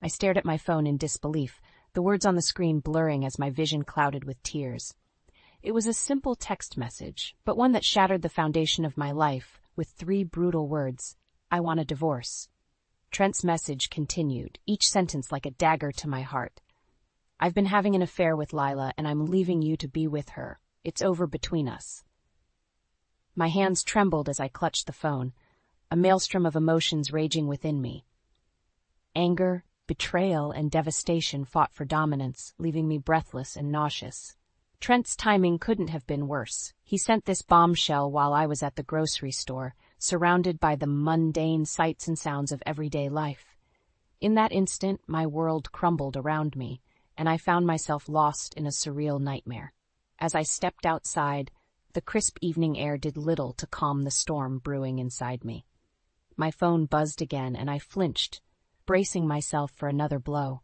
I stared at my phone in disbelief, the words on the screen blurring as my vision clouded with tears. It was a simple text message, but one that shattered the foundation of my life, with 3 brutal words: I want a divorce. Trent's message continued, each sentence like a dagger to my heart. I've been having an affair with Lila, and I'm leaving you to be with her. It's over between us. My hands trembled as I clutched the phone, a maelstrom of emotions raging within me. Anger, betrayal, and devastation fought for dominance, leaving me breathless and nauseous. Trent's timing couldn't have been worse. He sent this bombshell while I was at the grocery store, surrounded by the mundane sights and sounds of everyday life. In that instant, my world crumbled around me, and I found myself lost in a surreal nightmare. As I stepped outside, the crisp evening air did little to calm the storm brewing inside me. My phone buzzed again, and I flinched, bracing myself for another blow.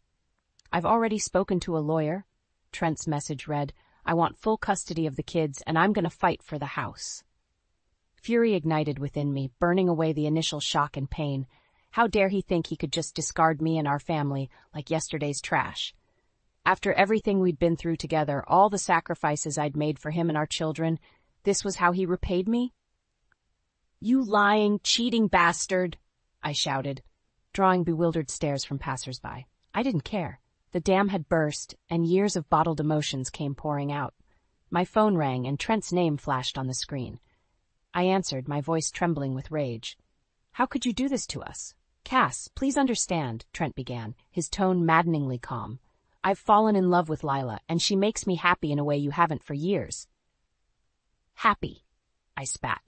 I've already spoken to a lawyer. Trent's message read, I want full custody of the kids, and I'm going to fight for the house. Fury ignited within me, burning away the initial shock and pain. How dare he think he could just discard me and our family like yesterday's trash? After everything we'd been through together, all the sacrifices I'd made for him and our children, this was how he repaid me? You lying, cheating bastard, I shouted, drawing bewildered stares from passers-by. I didn't care. The dam had burst, and years of bottled emotions came pouring out. My phone rang, and Trent's name flashed on the screen. I answered, my voice trembling with rage. How could you do this to us? Cass, please understand, Trent began, his tone maddeningly calm. I've fallen in love with Lila, and she makes me happy in a way you haven't for years. Happy, I spat.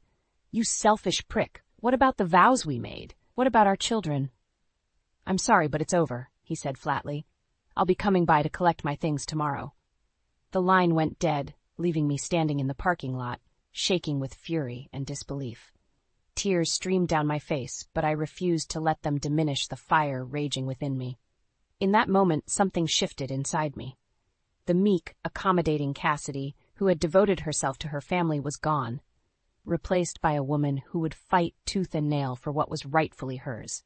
You selfish prick. What about the vows we made? What about our children? I'm sorry, but it's over, he said flatly. I'll be coming by to collect my things tomorrow. The line went dead, leaving me standing in the parking lot, shaking with fury and disbelief. Tears streamed down my face, but I refused to let them diminish the fire raging within me. In that moment, something shifted inside me. The meek, accommodating Cassidy, who had devoted herself to her family, was gone, replaced by a woman who would fight tooth and nail for what was rightfully hers.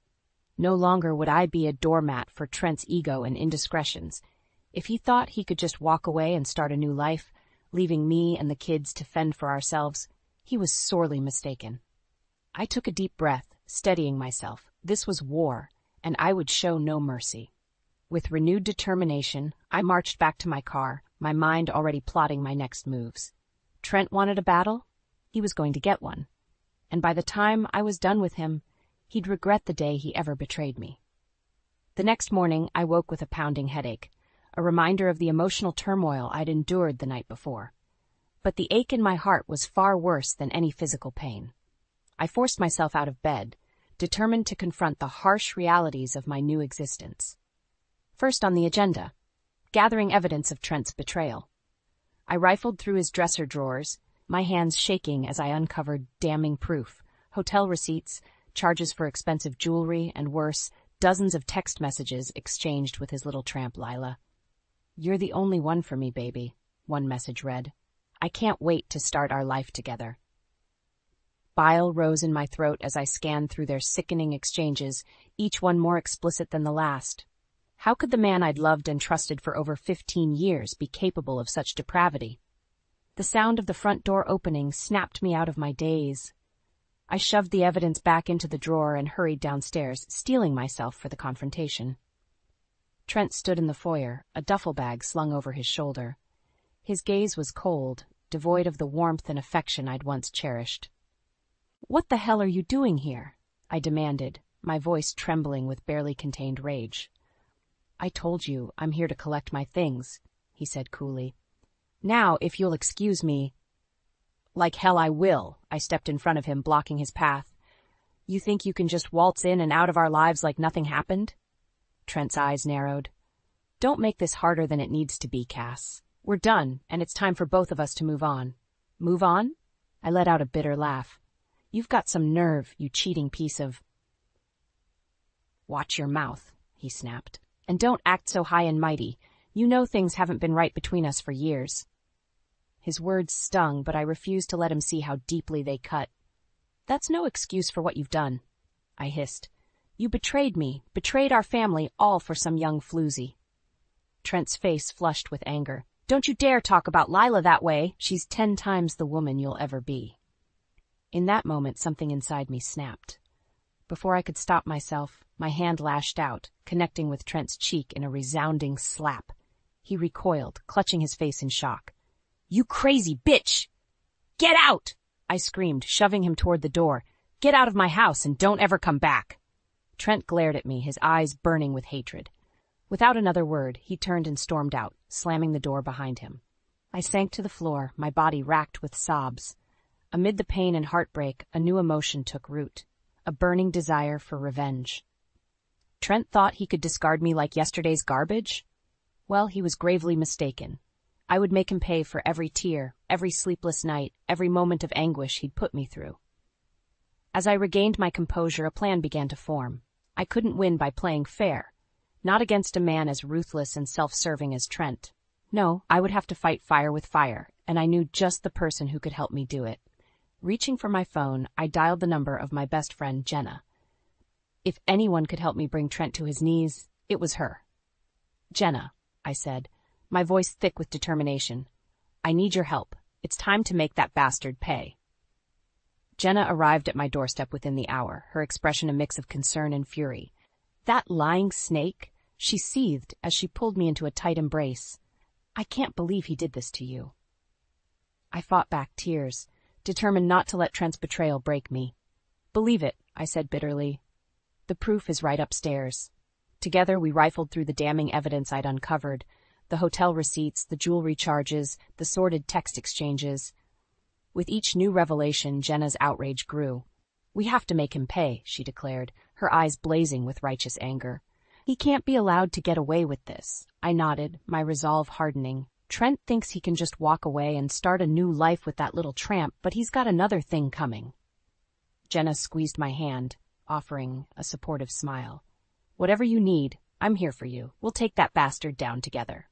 No longer would I be a doormat for Trent's ego and indiscretions. If he thought he could just walk away and start a new life, leaving me and the kids to fend for ourselves, he was sorely mistaken. I took a deep breath, steadying myself. This was war, and I would show no mercy. With renewed determination, I marched back to my car, my mind already plotting my next moves. Trent wanted a battle? He was going to get one. And by the time I was done with him, he'd regret the day he ever betrayed me. The next morning, I woke with a pounding headache, a reminder of the emotional turmoil I'd endured the night before. But the ache in my heart was far worse than any physical pain. I forced myself out of bed, determined to confront the harsh realities of my new existence. First on the agenda, gathering evidence of Trent's betrayal. I rifled through his dresser drawers, my hands shaking as I uncovered damning proof, hotel receipts, charges for expensive jewelry, and worse, dozens of text messages exchanged with his little tramp Lila. You're the only one for me, baby, one message read. I can't wait to start our life together. Bile rose in my throat as I scanned through their sickening exchanges, each one more explicit than the last. How could the man I'd loved and trusted for over 15 years be capable of such depravity? The sound of the front door opening snapped me out of my daze. I shoved the evidence back into the drawer and hurried downstairs, steeling myself for the confrontation. Trent stood in the foyer, a duffel bag slung over his shoulder. His gaze was cold, devoid of the warmth and affection I'd once cherished. "What the hell are you doing here?" I demanded, my voice trembling with barely contained rage. "I told you, I'm here to collect my things," he said coolly. "Now, if you'll excuse me—" "Like hell I will," I stepped in front of him, blocking his path. "You think you can just waltz in and out of our lives like nothing happened?" Trent's eyes narrowed. "Don't make this harder than it needs to be, Cass. We're done, and it's time for both of us to move on." "Move on?" I let out a bitter laugh. "You've got some nerve, you cheating piece of—" "Watch your mouth," he snapped. "And don't act so high and mighty. You know things haven't been right between us for years." His words stung, but I refused to let him see how deeply they cut. "That's no excuse for what you've done," I hissed. You betrayed me, betrayed our family, all for some young floozy. Trent's face flushed with anger. Don't you dare talk about Lila that way. She's 10 times the woman you'll ever be. In that moment, something inside me snapped. Before I could stop myself, my hand lashed out, connecting with Trent's cheek in a resounding slap. He recoiled, clutching his face in shock. You crazy bitch! Get out! I screamed, shoving him toward the door. Get out of my house and don't ever come back. Trent glared at me, his eyes burning with hatred. Without another word, he turned and stormed out, slamming the door behind him. I sank to the floor, my body racked with sobs. Amid the pain and heartbreak, a new emotion took root, a burning desire for revenge. Trent thought he could discard me like yesterday's garbage? Well, he was gravely mistaken. I would make him pay for every tear, every sleepless night, every moment of anguish he'd put me through. As I regained my composure, a plan began to form. I couldn't win by playing fair. Not against a man as ruthless and self-serving as Trent. No, I would have to fight fire with fire, and I knew just the person who could help me do it. Reaching for my phone, I dialed the number of my best friend, Jenna. If anyone could help me bring Trent to his knees, it was her. Jenna, I said, my voice thick with determination. I need your help. It's time to make that bastard pay. Jenna arrived at my doorstep within the hour, her expression a mix of concern and fury. That lying snake, she seethed as she pulled me into a tight embrace. I can't believe he did this to you. I fought back tears, determined not to let Trent's betrayal break me. Believe it, I said bitterly. The proof is right upstairs. Together we rifled through the damning evidence I'd uncovered, the hotel receipts, the jewelry charges, the sordid text exchanges. With each new revelation, Jenna's outrage grew. We have to make him pay, she declared, her eyes blazing with righteous anger. He can't be allowed to get away with this. I nodded, my resolve hardening. Trent thinks he can just walk away and start a new life with that little tramp, but he's got another thing coming. Jenna squeezed my hand, offering a supportive smile. Whatever you need, I'm here for you. We'll take that bastard down together.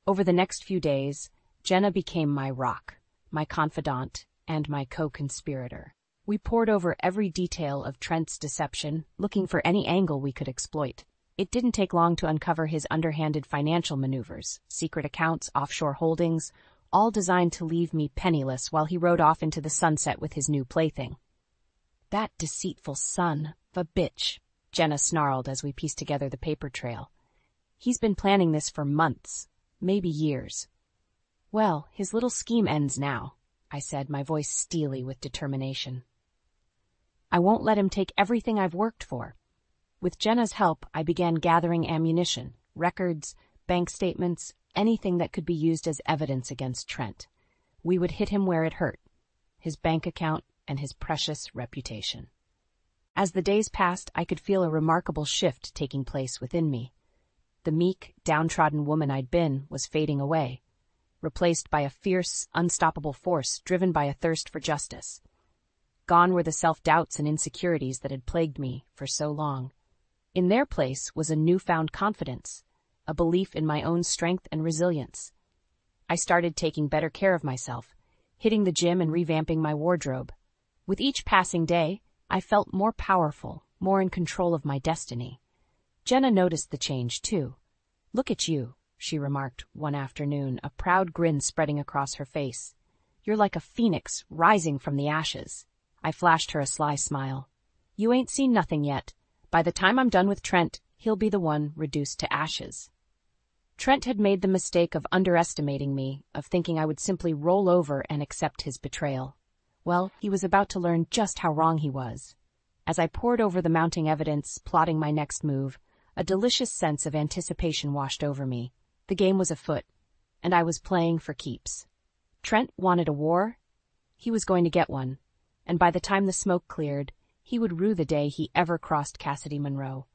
Over the next few days, Jenna became my rock, my confidant, and my co-conspirator. We pored over every detail of Trent's deception, looking for any angle we could exploit. It didn't take long to uncover his underhanded financial maneuvers, secret accounts, offshore holdings, all designed to leave me penniless while he rode off into the sunset with his new plaything. That deceitful son of a bitch, Jenna snarled as we pieced together the paper trail. He's been planning this for months, maybe years. Well, his little scheme ends now, I said, my voice steely with determination. I won't let him take everything I've worked for. With Jenna's help, I began gathering ammunition, records, bank statements, anything that could be used as evidence against Trent. We would hit him where it hurt, his bank account and his precious reputation. As the days passed, I could feel a remarkable shift taking place within me. The meek, downtrodden woman I'd been was fading away, replaced by a fierce, unstoppable force driven by a thirst for justice. Gone were the self-doubts and insecurities that had plagued me for so long. In their place was a newfound confidence, a belief in my own strength and resilience. I started taking better care of myself, hitting the gym and revamping my wardrobe. With each passing day, I felt more powerful, more in control of my destiny. Jenna noticed the change, too. Look at you, she remarked one afternoon, a proud grin spreading across her face. You're like a phoenix rising from the ashes. I flashed her a sly smile. You ain't seen nothing yet. By the time I'm done with Trent, he'll be the one reduced to ashes. Trent had made the mistake of underestimating me, of thinking I would simply roll over and accept his betrayal. Well, he was about to learn just how wrong he was. As I pored over the mounting evidence, plotting my next move, a delicious sense of anticipation washed over me. The game was afoot, and I was playing for keeps. Trent wanted a war. He was going to get one, and by the time the smoke cleared, he would rue the day he ever crossed Cassidy Monroe.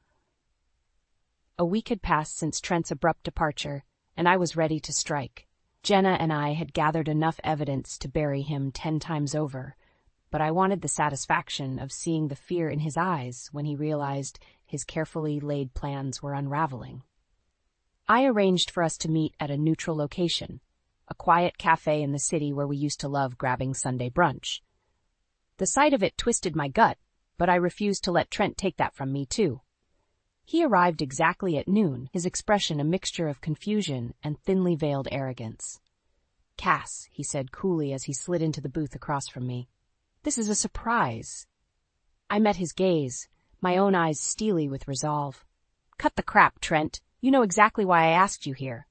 A week had passed since Trent's abrupt departure, and I was ready to strike. Jenna and I had gathered enough evidence to bury him 10 times over, but I wanted the satisfaction of seeing the fear in his eyes when he realized his carefully laid plans were unraveling. I arranged for us to meet at a neutral location, a quiet cafe in the city where we used to love grabbing Sunday brunch. The sight of it twisted my gut, but I refused to let Trent take that from me, too. He arrived exactly at noon, his expression a mixture of confusion and thinly veiled arrogance. "Cass," he said coolly as he slid into the booth across from me. "This is a surprise." I met his gaze, my own eyes steely with resolve. "Cut the crap, Trent. You know exactly why I asked you here."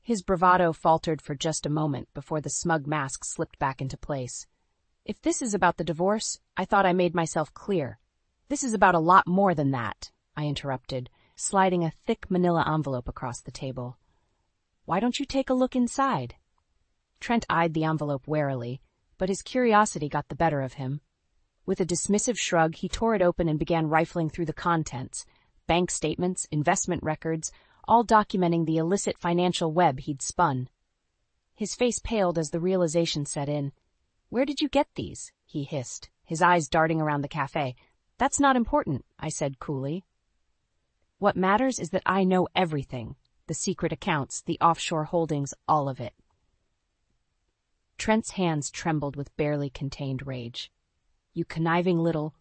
His bravado faltered for just a moment before the smug mask slipped back into place. "If this is about the divorce, I thought I made myself clear. This is about a lot more than that," I interrupted, sliding a thick manila envelope across the table. "Why don't you take a look inside?" Trent eyed the envelope warily, but his curiosity got the better of him. With a dismissive shrug, he tore it open and began rifling through the contents, bank statements, investment records, all documenting the illicit financial web he'd spun. His face paled as the realization set in. "Where did you get these?" he hissed, his eyes darting around the cafe. "That's not important," I said coolly. "What matters is that I know everything. The secret accounts, the offshore holdings, all of it." Trent's hands trembled with barely contained rage. "You conniving little—"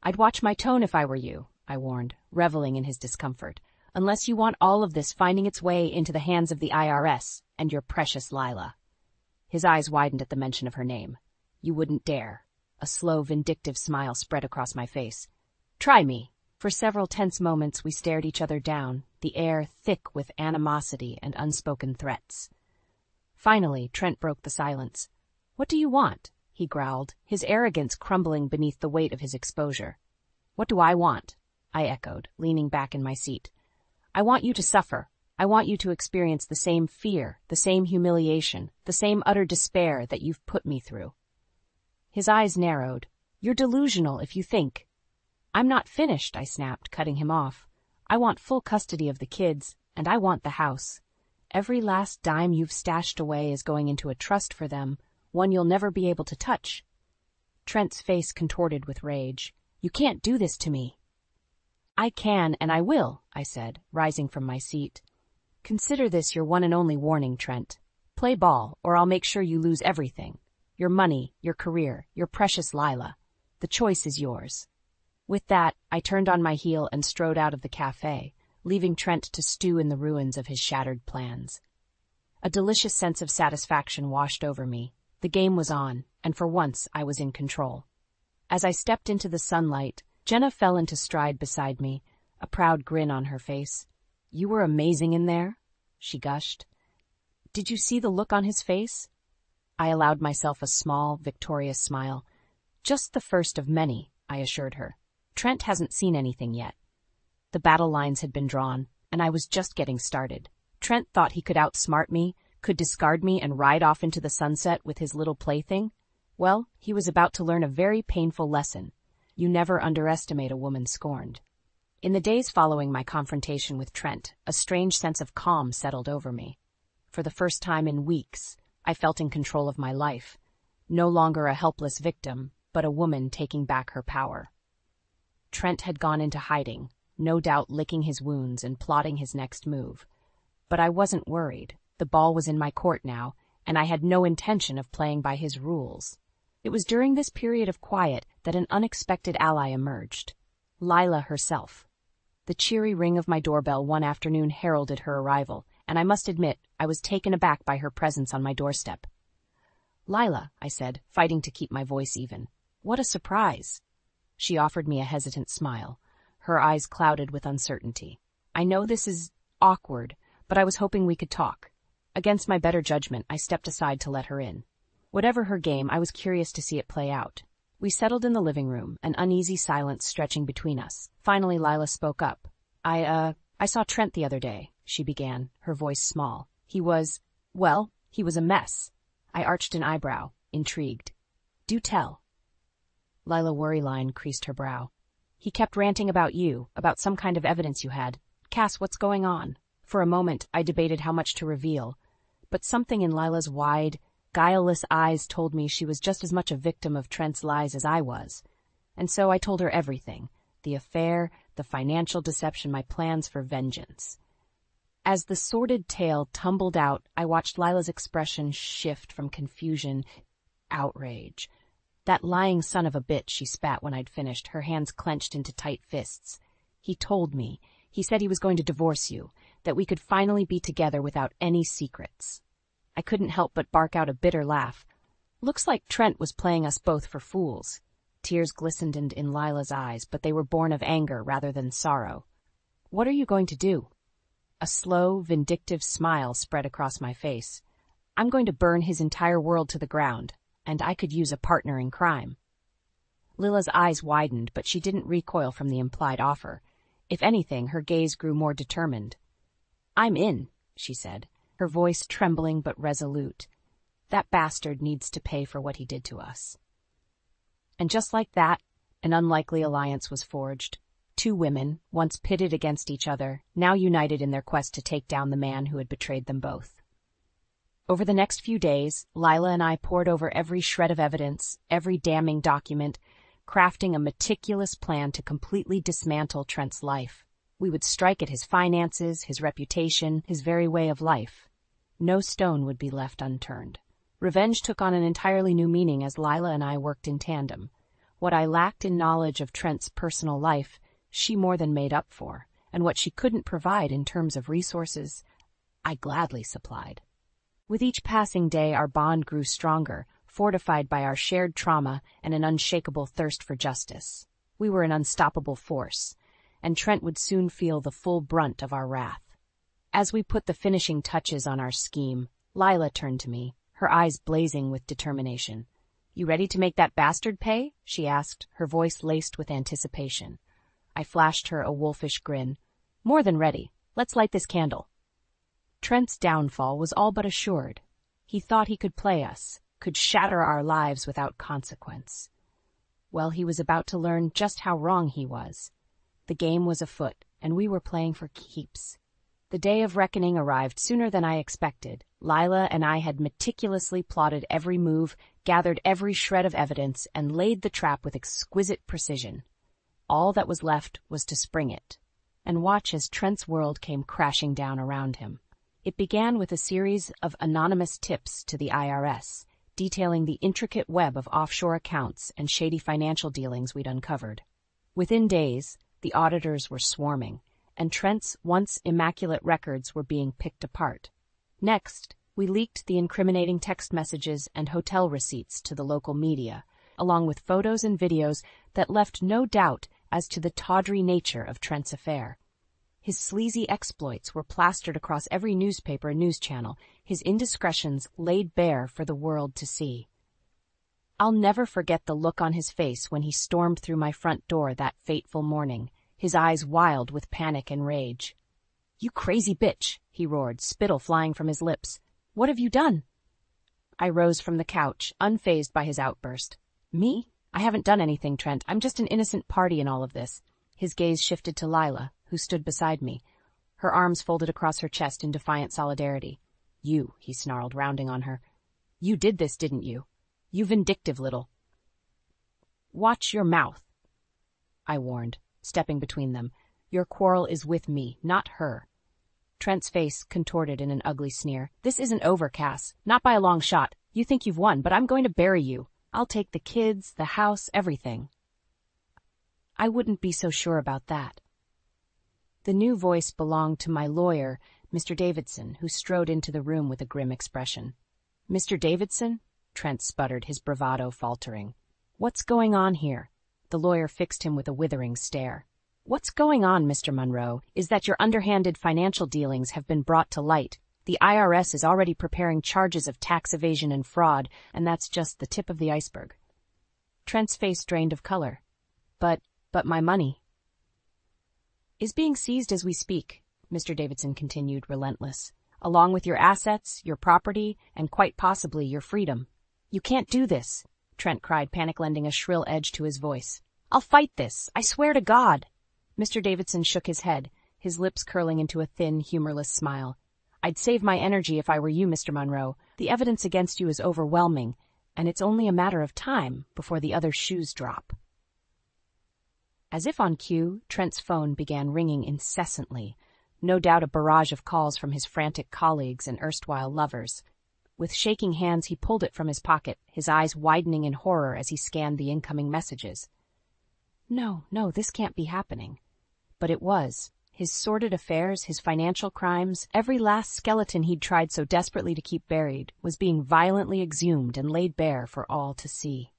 "I'd watch my tone if I were you," I warned, reveling in his discomfort, "unless you want all of this finding its way into the hands of the IRS and your precious Lila." His eyes widened at the mention of her name. "You wouldn't dare." A slow, vindictive smile spread across my face. "Try me." For several tense moments we stared each other down, the air thick with animosity and unspoken threats. Finally, Trent broke the silence. "What do you want?" he growled, his arrogance crumbling beneath the weight of his exposure. "What do I want?" I echoed, leaning back in my seat. "I want you to suffer. I want you to experience the same fear, the same humiliation, the same utter despair that you've put me through." His eyes narrowed. "You're delusional if you think—" "I'm not finished," I snapped, cutting him off. "I want full custody of the kids, and I want the house. Every last dime you've stashed away is going into a trust for them, one you'll never be able to touch." Trent's face contorted with rage. "You can't do this to me." "I can and I will," I said, rising from my seat. "Consider this your one and only warning, Trent. Play ball, or I'll make sure you lose everything. Your money, your career, your precious Lila. The choice is yours." With that, I turned on my heel and strode out of the cafe, leaving Trent to stew in the ruins of his shattered plans. A delicious sense of satisfaction washed over me. The game was on, and for once I was in control. As I stepped into the sunlight, Jenna fell into stride beside me, a proud grin on her face. "You were amazing in there," she gushed. "Did you see the look on his face?" I allowed myself a small, victorious smile. "Just the first of many," I assured her. "Trent hasn't seen anything yet." The battle lines had been drawn, and I was just getting started. Trent thought he could outsmart me, could discard me and ride off into the sunset with his little plaything. Well, he was about to learn a very painful lesson. You never underestimate a woman scorned. In the days following my confrontation with Trent, a strange sense of calm settled over me. For the first time in weeks, I felt in control of my life. No longer a helpless victim, but a woman taking back her power. Trent had gone into hiding, no doubt licking his wounds and plotting his next move. But I wasn't worried. The ball was in my court now, and I had no intention of playing by his rules. It was during this period of quiet that an unexpected ally emerged. Lila herself. The cheery ring of my doorbell one afternoon heralded her arrival, and I must admit I was taken aback by her presence on my doorstep. "Lila," I said, fighting to keep my voice even. "What a surprise." She offered me a hesitant smile, her eyes clouded with uncertainty. "I know this is awkward, but I was hoping we could talk." Against my better judgment, I stepped aside to let her in. Whatever her game, I was curious to see it play out. We settled in the living room, an uneasy silence stretching between us. Finally, Lila spoke up. I saw Trent the other day," she began, her voice small. He was a mess." I arched an eyebrow, intrigued. "Do tell." Lila Worryline creased her brow. "He kept ranting about you, about some kind of evidence you had. Cass, what's going on?" For a moment, I debated how much to reveal, but something in Lila's wide, guileless eyes told me she was just as much a victim of Trent's lies as I was. And so I told her everything, the affair, the financial deception, my plans for vengeance. As the sordid tale tumbled out, I watched Lila's expression shift from confusion, outrage. "That lying son of a bitch," she spat when I'd finished, her hands clenched into tight fists. "He told me. He said he was going to divorce you, that we could finally be together without any secrets." I couldn't help but bark out a bitter laugh. Looks like Trent was playing us both for fools. Tears glistened in Lila's eyes, but they were born of anger rather than sorrow. "What are you going to do?" A slow, vindictive smile spread across my face. "I'm going to burn his entire world to the ground, and I could use a partner in crime." Lila's eyes widened, but she didn't recoil from the implied offer. If anything, her gaze grew more determined. "I'm in," she said, her voice trembling but resolute. "That bastard needs to pay for what he did to us." And just like that, an unlikely alliance was forged. Two women, once pitted against each other, now united in their quest to take down the man who had betrayed them both. Over the next few days, Lila and I pored over every shred of evidence, every damning document, crafting a meticulous plan to completely dismantle Trent's life. We would strike at his finances, his reputation, his very way of life. No stone would be left unturned. Revenge took on an entirely new meaning as Lila and I worked in tandem. What I lacked in knowledge of Trent's personal life, she more than made up for, and what she couldn't provide in terms of resources, I gladly supplied. With each passing day, our bond grew stronger, fortified by our shared trauma and an unshakable thirst for justice. We were an unstoppable force, and Trent would soon feel the full brunt of our wrath. As we put the finishing touches on our scheme, Lila turned to me, her eyes blazing with determination. "You ready to make that bastard pay?" she asked, her voice laced with anticipation. I flashed her a wolfish grin. "More than ready. Let's light this candle." Trent's downfall was all but assured. He thought he could play us, could shatter our lives without consequence. Well, he was about to learn just how wrong he was. The game was afoot, and we were playing for keeps. The day of reckoning arrived sooner than I expected. Lila and I had meticulously plotted every move, gathered every shred of evidence, and laid the trap with exquisite precision. All that was left was to spring it, and watch as Trent's world came crashing down around him. It began with a series of anonymous tips to the IRS, detailing the intricate web of offshore accounts and shady financial dealings we'd uncovered. Within days, the auditors were swarming, and Trent's once immaculate records were being picked apart. Next, we leaked the incriminating text messages and hotel receipts to the local media, along with photos and videos that left no doubt as to the tawdry nature of Trent's affair. His sleazy exploits were plastered across every newspaper and news channel, his indiscretions laid bare for the world to see. I'll never forget the look on his face when he stormed through my front door that fateful morning, his eyes wild with panic and rage. "You crazy bitch," he roared, spittle flying from his lips. "What have you done?" I rose from the couch, unfazed by his outburst. "Me? I haven't done anything, Trent. I'm just an innocent party in all of this." His gaze shifted to Lila, who stood beside me, her arms folded across her chest in defiant solidarity. "You," he snarled, rounding on her. "You did this, didn't you? You vindictive little—" "Watch your mouth," I warned, stepping between them. "Your quarrel is with me, not her." Trent's face contorted in an ugly sneer. "This isn't over, Cass. Not by a long shot. You think you've won, but I'm going to bury you. I'll take the kids, the house, everything." I wouldn't be so sure about that. The new voice belonged to my lawyer, Mr. Davidson, who strode into the room with a grim expression. "Mr. Davidson?" Trent sputtered, his bravado faltering. "What's going on here?" The lawyer fixed him with a withering stare. "What's going on, Mr. Monroe, is that your underhanded financial dealings have been brought to light. The IRS is already preparing charges of tax evasion and fraud, and that's just the tip of the iceberg." Trent's face drained of color. But my money is being seized as we speak," Mr. Davidson continued, relentless, "along with your assets, your property, and quite possibly your freedom." "You can't do this," Trent cried, panic lending a shrill edge to his voice. "I'll fight this. I swear to God." Mr. Davidson shook his head, his lips curling into a thin, humorless smile. "I'd save my energy if I were you, Mr. Monroe. The evidence against you is overwhelming, and it's only a matter of time before the other shoes drop." As if on cue, Trent's phone began ringing incessantly, no doubt a barrage of calls from his frantic colleagues and erstwhile lovers. With shaking hands, he pulled it from his pocket, his eyes widening in horror as he scanned the incoming messages. No, this can't be happening. But it was. His sordid affairs, his financial crimes, every last skeleton he'd tried so desperately to keep buried, was being violently exhumed and laid bare for all to see.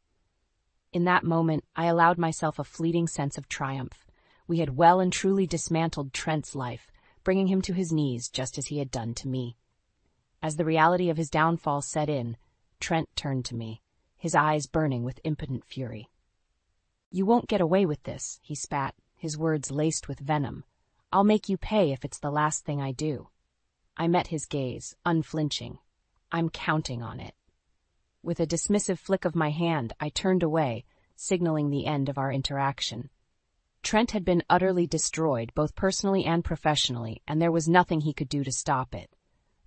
In that moment, I allowed myself a fleeting sense of triumph. We had well and truly dismantled Trent's life, bringing him to his knees just as he had done to me. As the reality of his downfall set in, Trent turned to me, his eyes burning with impotent fury. "You won't get away with this," he spat, his words laced with venom. "I'll make you pay if it's the last thing I do." I met his gaze, unflinching. "I'm counting on it." With a dismissive flick of my hand, I turned away, signaling the end of our interaction. Trent had been utterly destroyed, both personally and professionally, and there was nothing he could do to stop it.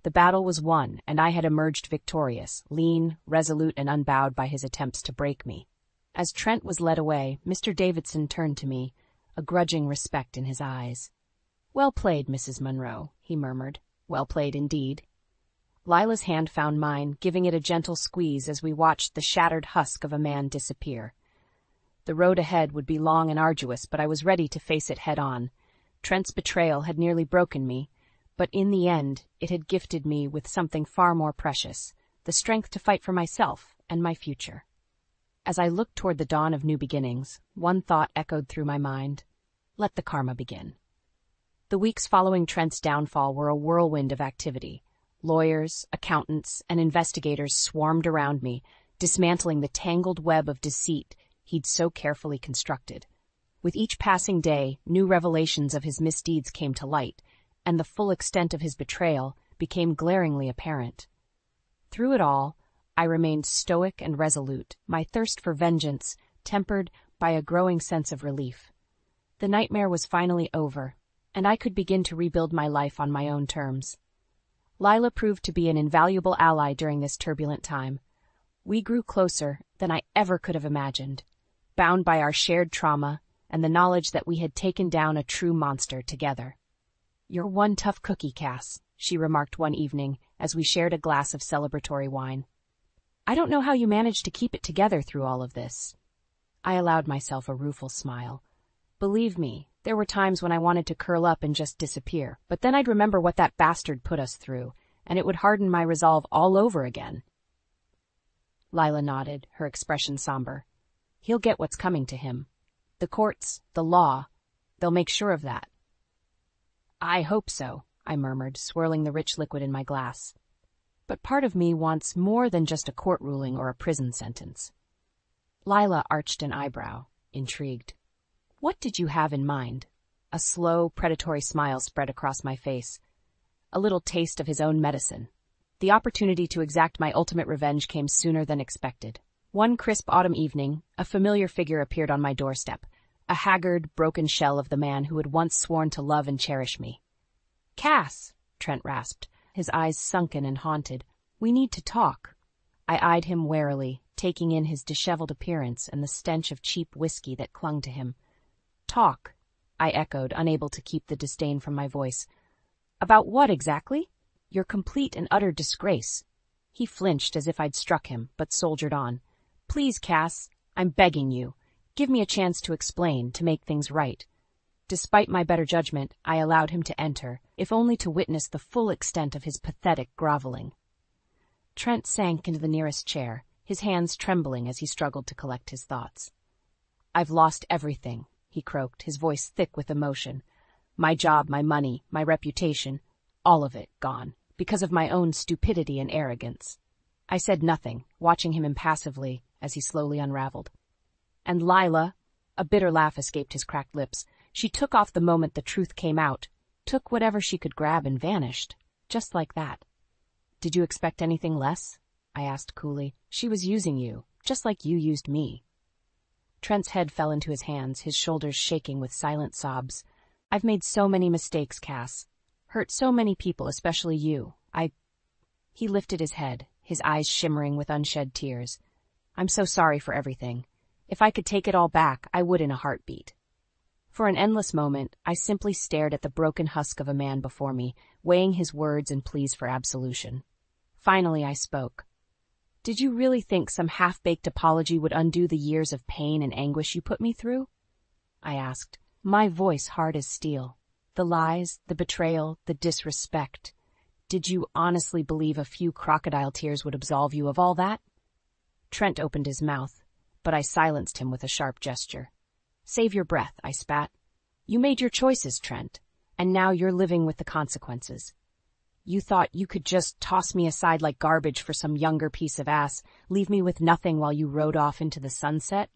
The battle was won, and I had emerged victorious, lean, resolute, and unbowed by his attempts to break me. As Trent was led away, Mr. Davidson turned to me, a grudging respect in his eyes. "Well played, Mrs. Munro," he murmured. "Well played indeed." Lila's hand found mine, giving it a gentle squeeze as we watched the shattered husk of a man disappear. The road ahead would be long and arduous, but I was ready to face it head-on. Trent's betrayal had nearly broken me, but in the end it had gifted me with something far more precious, the strength to fight for myself and my future. As I looked toward the dawn of new beginnings, one thought echoed through my mind: let the karma begin. The weeks following Trent's downfall were a whirlwind of activity. Lawyers, accountants, and investigators swarmed around me, dismantling the tangled web of deceit he'd so carefully constructed. With each passing day, new revelations of his misdeeds came to light, and the full extent of his betrayal became glaringly apparent. Through it all, I remained stoic and resolute, my thirst for vengeance tempered by a growing sense of relief. The nightmare was finally over, and I could begin to rebuild my life on my own terms. Lila proved to be an invaluable ally during this turbulent time. We grew closer than I ever could have imagined, bound by our shared trauma and the knowledge that we had taken down a true monster together. "You're one tough cookie, Cass," she remarked one evening as we shared a glass of celebratory wine. "I don't know how you managed to keep it together through all of this." I allowed myself a rueful smile. Believe me, there were times when I wanted to curl up and just disappear, but then I'd remember what that bastard put us through, and it would harden my resolve all over again. Lila nodded, her expression somber. "He'll get what's coming to him. The courts, the law, they'll make sure of that." "I hope so," I murmured, swirling the rich liquid in my glass. "But part of me wants more than just a court ruling or a prison sentence." Lila arched an eyebrow, intrigued. "What did you have in mind?" A slow, predatory smile spread across my face. A little taste of his own medicine. The opportunity to exact my ultimate revenge came sooner than expected. One crisp autumn evening, a familiar figure appeared on my doorstep, a haggard, broken shell of the man who had once sworn to love and cherish me. "Cass," Trent rasped, his eyes sunken and haunted. "We need to talk." I eyed him warily, taking in his disheveled appearance and the stench of cheap whiskey that clung to him. "Talk," I echoed, unable to keep the disdain from my voice. "About what exactly?" "Your complete and utter disgrace." He flinched as if I'd struck him, but soldiered on. "Please, Cass, I'm begging you. Give me a chance to explain, to make things right." Despite my better judgment, I allowed him to enter, if only to witness the full extent of his pathetic groveling. Trent sank into the nearest chair, his hands trembling as he struggled to collect his thoughts. "I've lost everything," he croaked, his voice thick with emotion. "My job, my money, my reputation, all of it gone, because of my own stupidity and arrogance." I said nothing, watching him impassively as he slowly unraveled. "And Lila," a bitter laugh escaped his cracked lips, "she took off the moment the truth came out, took whatever she could grab and vanished, just like that." "Did you expect anything less?" I asked coolly. "She was using you, just like you used me." Trent's head fell into his hands, his shoulders shaking with silent sobs. "I've made so many mistakes, Cass. Hurt so many people, especially you. He lifted his head, his eyes shimmering with unshed tears. "I'm so sorry for everything. If I could take it all back, I would in a heartbeat." For an endless moment, I simply stared at the broken husk of a man before me, weighing his words and pleas for absolution. Finally, I spoke. Did you really think some half-baked apology would undo the years of pain and anguish you put me through? I asked, my voice hard as steel. The lies, the betrayal, the disrespect. Did you honestly believe a few crocodile tears would absolve you of all that? Trent opened his mouth, but I silenced him with a sharp gesture. Save your breath, I spat. You made your choices, Trent, and now you're living with the consequences. You thought you could just toss me aside like garbage for some younger piece of ass, leave me with nothing while you rode off into the sunset?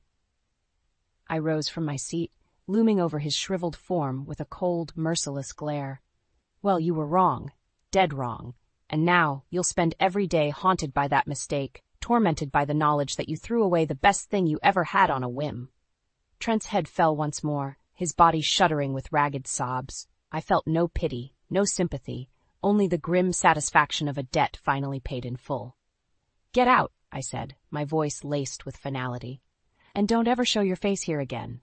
I rose from my seat, looming over his shriveled form with a cold, merciless glare. Well, you were wrong, dead wrong, and now you'll spend every day haunted by that mistake, tormented by the knowledge that you threw away the best thing you ever had on a whim. Trent's head fell once more, his body shuddering with ragged sobs. I felt no pity, no sympathy, only the grim satisfaction of a debt finally paid in full. Get out, I said, my voice laced with finality. And don't ever show your face here again.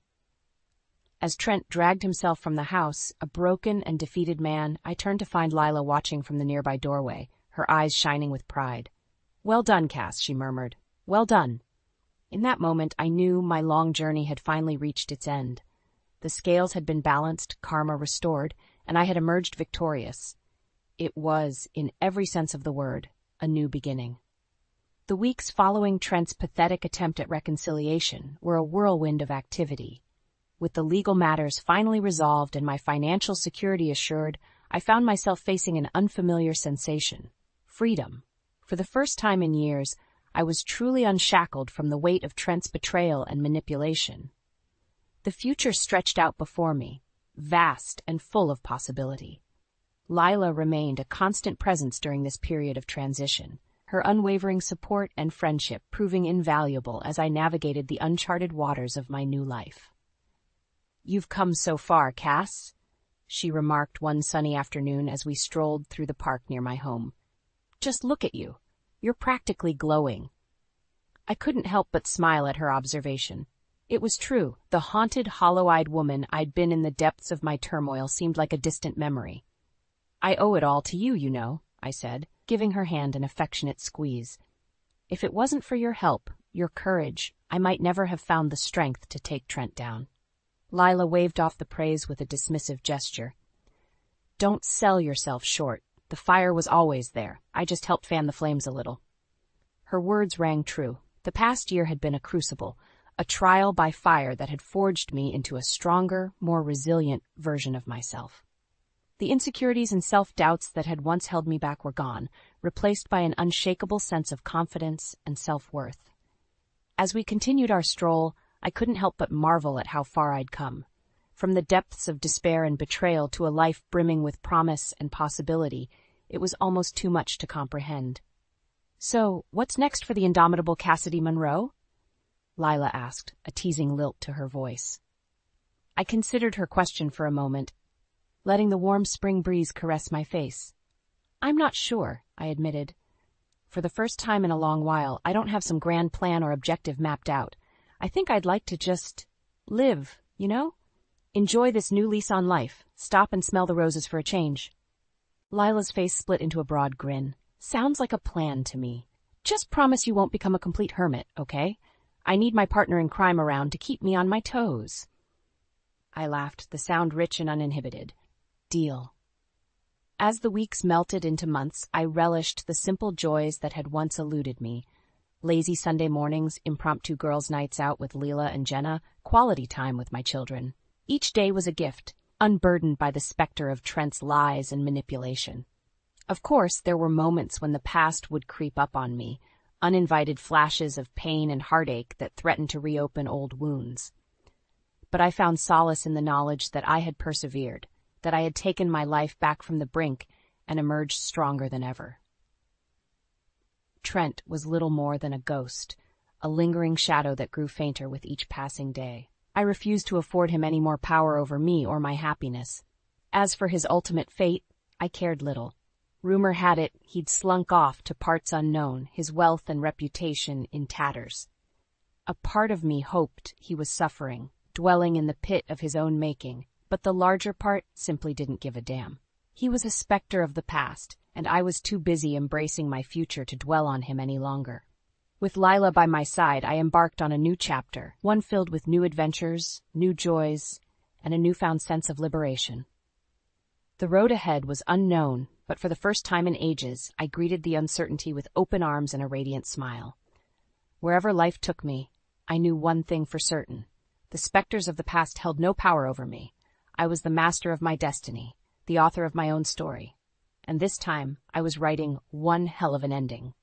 As Trent dragged himself from the house, a broken and defeated man, I turned to find Lila watching from the nearby doorway, her eyes shining with pride. Well done, Cass, she murmured. Well done. In that moment, I knew my long journey had finally reached its end. The scales had been balanced, karma restored, and I had emerged victorious. It was, in every sense of the word, a new beginning. The weeks following Trent's pathetic attempt at reconciliation were a whirlwind of activity. With the legal matters finally resolved and my financial security assured, I found myself facing an unfamiliar sensation: freedom. For the first time in years, I was truly unshackled from the weight of Trent's betrayal and manipulation. The future stretched out before me, vast and full of possibility. Lila remained a constant presence during this period of transition, her unwavering support and friendship proving invaluable as I navigated the uncharted waters of my new life. You've come so far, Cass, she remarked one sunny afternoon as we strolled through the park near my home. Just look at you. You're practically glowing. I couldn't help but smile at her observation. It was true, the haunted, hollow-eyed woman I'd been in the depths of my turmoil seemed like a distant memory. I owe it all to you, you know, I said, giving her hand an affectionate squeeze. If it wasn't for your help, your courage, I might never have found the strength to take Trent down. Lila waved off the praise with a dismissive gesture. Don't sell yourself short. The fire was always there. I just helped fan the flames a little. Her words rang true. The past year had been a crucible, a trial by fire that had forged me into a stronger, more resilient version of myself. The insecurities and self-doubts that had once held me back were gone, replaced by an unshakable sense of confidence and self-worth. As we continued our stroll, I couldn't help but marvel at how far I'd come. From the depths of despair and betrayal to a life brimming with promise and possibility, it was almost too much to comprehend. So, what's next for the indomitable Cassidy Monroe? Lila asked, a teasing lilt to her voice. I considered her question for a moment, letting the warm spring breeze caress my face. I'm not sure, I admitted. For the first time in a long while, I don't have some grand plan or objective mapped out. I think I'd like to just live, you know? Enjoy this new lease on life, stop and smell the roses for a change. Lila's face split into a broad grin. Sounds like a plan to me. Just promise you won't become a complete hermit, okay? I need my partner in crime around to keep me on my toes. I laughed, the sound rich and uninhibited. Deal. As the weeks melted into months, I relished the simple joys that had once eluded me. Lazy Sunday mornings, impromptu girls' nights out with Lila and Jenna, quality time with my children. Each day was a gift, unburdened by the specter of Trent's lies and manipulation. Of course, there were moments when the past would creep up on me, uninvited flashes of pain and heartache that threatened to reopen old wounds. But I found solace in the knowledge that I had persevered, that I had taken my life back from the brink and emerged stronger than ever. Trent was little more than a ghost, a lingering shadow that grew fainter with each passing day. I refused to afford him any more power over me or my happiness. As for his ultimate fate, I cared little. Rumor had it he'd slunk off to parts unknown, his wealth and reputation in tatters. A part of me hoped he was suffering, dwelling in the pit of his own making, but the larger part simply didn't give a damn. He was a specter of the past, and I was too busy embracing my future to dwell on him any longer. With Lila by my side, I embarked on a new chapter, one filled with new adventures, new joys, and a newfound sense of liberation. The road ahead was unknown, but for the first time in ages, I greeted the uncertainty with open arms and a radiant smile. Wherever life took me, I knew one thing for certain. The specters of the past held no power over me. I was the master of my destiny, the author of my own story. And this time, I was writing one hell of an ending.